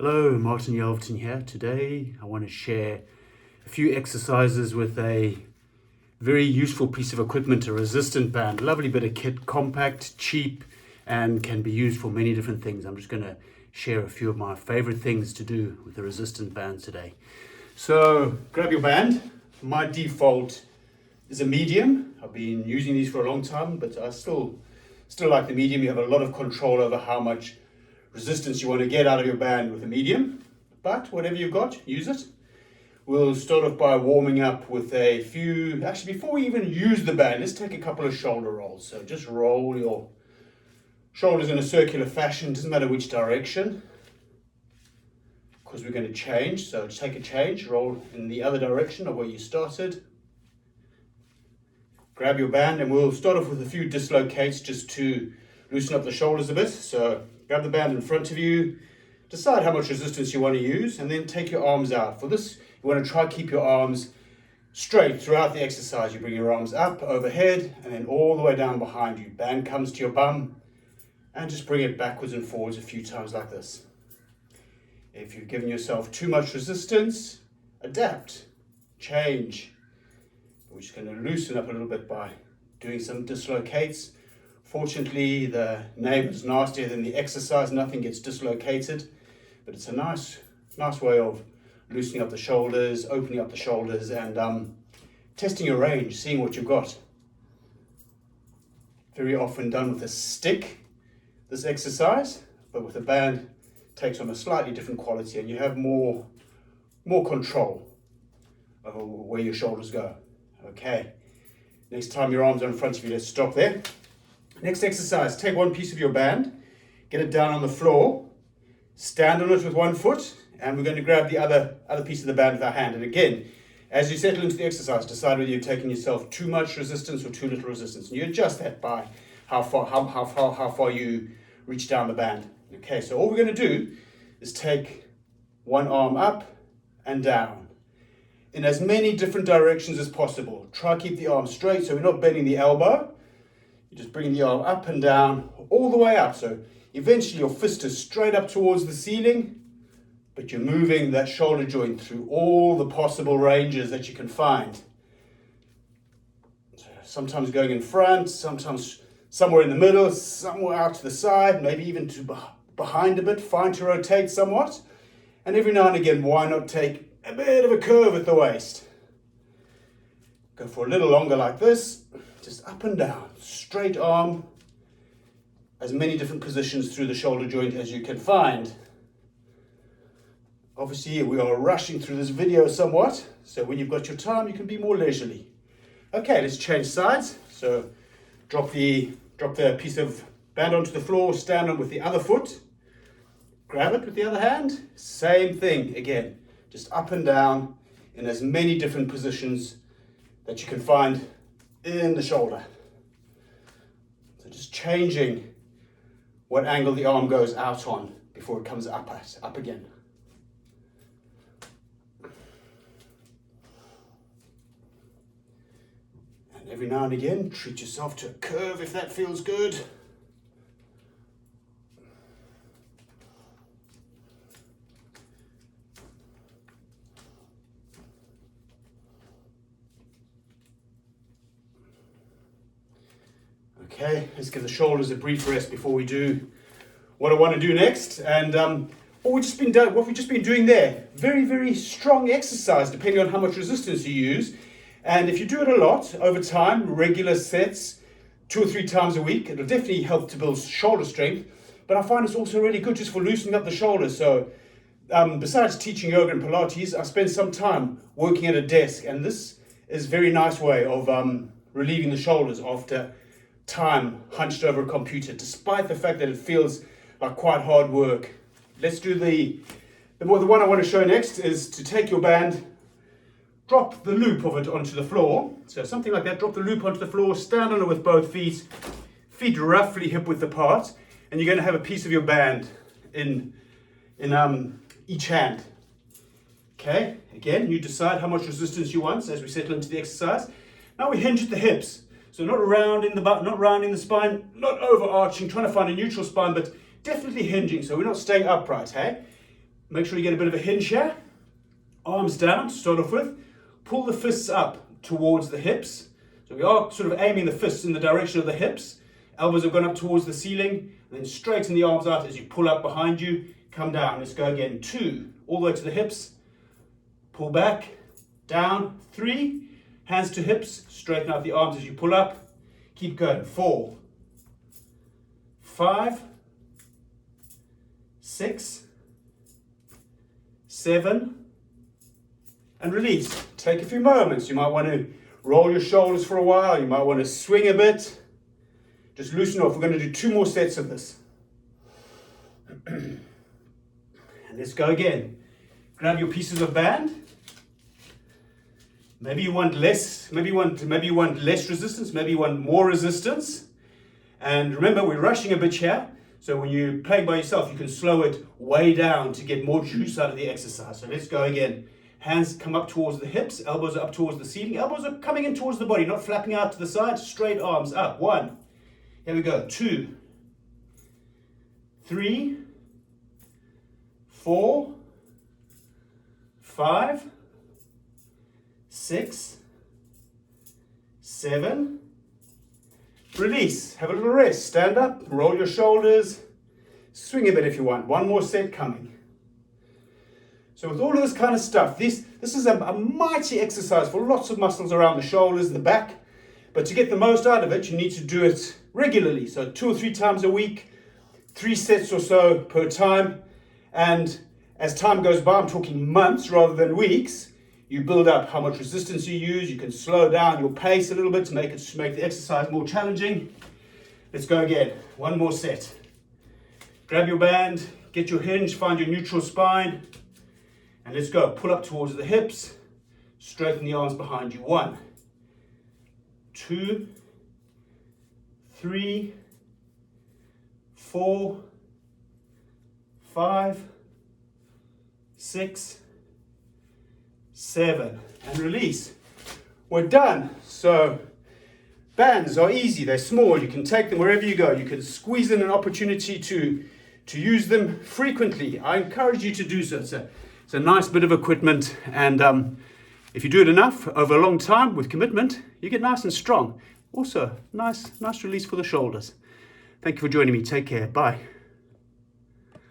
Hello, Martin Yelverton here. Today I want to share a few exercises with a very useful piece of equipment, a resistant band. Lovely bit of kit, compact, cheap, and can be used for many different things. I'm just going to share a few of my favorite things to do with the resistant band today. So grab your band. My default is a medium. I've been using these for a long time, but I still like the medium. You have a lot of control over how much resistance you want to get out of your band with a medium, but whatever you've got, use it. We'll start off by warming up with a few, actually before we even use the band, let's take a couple of shoulder rolls. So just roll your shoulders in a circular fashion, doesn't matter which direction, because we're going to change. So just take a change, roll in the other direction of where you started. Grab your band and we'll start off with a few dislocates just to loosen up the shoulders a bit. So grab the band in front of you, decide how much resistance you want to use, and then take your arms out. For this, you want to try to keep your arms straight throughout the exercise. You bring your arms up, overhead, and then all the way down behind you. Band comes to your bum, and just bring it backwards and forwards a few times like this. If you've given yourself too much resistance, adapt, change. We're just going to loosen up a little bit by doing some dislocates. Fortunately, the name is nastier than the exercise. Nothing gets dislocated, but it's a nice way of loosening up the shoulders, opening up the shoulders, and testing your range, seeing what you've got. Very often done with a stick, this exercise, but with a band, it takes on a slightly different quality, and you have more control over where your shoulders go. Okay, next time your arms are in front of you, let's stop there. Next exercise, take one piece of your band, get it down on the floor, stand on it with one foot, and we're going to grab the other piece of the band with our hand. And again, as you settle into the exercise, decide whether you're taking yourself too much resistance or too little resistance. And you adjust that by how far you reach down the band. Okay, so all we're going to do is take one arm up and down in as many different directions as possible. Try to keep the arm straight so we're not bending the elbow. You just bring the arm up and down, all the way up. So eventually your fist is straight up towards the ceiling, but you're moving that shoulder joint through all the possible ranges that you can find. So sometimes going in front, sometimes somewhere in the middle, somewhere out to the side, maybe even to behind a bit, fine to rotate somewhat. And every now and again, why not take a bit of a curve at the waist? Go for a little longer like this. Just up and down, straight arm, as many different positions through the shoulder joint as you can find. Obviously, we are rushing through this video somewhat, so when you've got your time, you can be more leisurely. Okay, let's change sides. So drop the piece of band onto the floor, stand on with the other foot, grab it with the other hand, same thing again, just up and down in as many different positions that you can find in the shoulder. So just changing what angle the arm goes out on before it comes up again. And every now and again, treat yourself to a curve if that feels good. Okay, let's give the shoulders a brief rest before we do what I want to do next. And what we've just been doing there, very, very strong exercise depending on how much resistance you use. And if you do it a lot over time, regular sets, 2 or 3 times a week, it'll definitely help to build shoulder strength. But I find it's also really good just for loosening up the shoulders. So besides teaching yoga and Pilates, I spend some time working at a desk. And this is a very nice way of relieving the shoulders after time hunched over a computer, despite the fact that it feels like quite hard work. Let's do the one I want to show next is to take your band, drop the loop of it onto the floor. So something like that, drop the loop onto the floor, stand on it with both feet roughly hip width apart, and you're going to have a piece of your band in each hand. Okay, again, you decide how much resistance you want as we settle into the exercise. Now we hinge at the hips. So not rounding the butt, not rounding the spine, not overarching, trying to find a neutral spine, but definitely hinging, so we're not staying upright, hey? Make sure you get a bit of a hinge here. Arms down to start off with. Pull the fists up towards the hips. So we are sort of aiming the fists in the direction of the hips. Elbows have gone up towards the ceiling. And then straighten the arms out as you pull up behind you. Come down. Let's go again. 2. All the way to the hips. Pull back. Down. 3. Hands to hips. Straighten out the arms as you pull up. Keep going. 4. 5. 6. 7. And release. Take a few moments. You might want to roll your shoulders for a while. You might want to swing a bit. Just loosen off. We're going to do 2 more sets of this. And let's go again. Grab your pieces of band. Maybe you want less. Maybe you want less resistance. Maybe you want more resistance. And remember, we're rushing a bit here. So when you're playing by yourself, you can slow it way down to get more juice out of the exercise. So let's go again. Hands come up towards the hips, elbows are up towards the ceiling. Elbows are coming in towards the body, not flapping out to the side. Straight arms up. 1. Here we go. 2. 3. 4. 5. 6. 7. Release. Have a little rest. Stand up. Roll your shoulders. Swing a bit if you want. 1 more set coming. So with all of this kind of stuff, this is a mighty exercise for lots of muscles around the shoulders, the back. But to get the most out of it, you need to do it regularly. So 2 or 3 times a week, 3 sets or so per time. And as time goes by, I'm talking months rather than weeks, you build up how much resistance you use. You can slow down your pace a little bit to make the exercise more challenging. Let's go again. 1 more set. Grab your band, get your hinge, find your neutral spine. And let's go. Pull up towards the hips. Straighten the arms behind you. 1, 2, 3, 4, 5, 6, 7. And release. We're done. So bands are easy. They're small. You can take them wherever you go. You can squeeze in an opportunity to use them frequently. I encourage you to do so. It's a nice bit of equipment, and if you do it enough over a long time with commitment, you get nice and strong. Also, nice release for the shoulders. Thank you for joining me. Take care. Bye.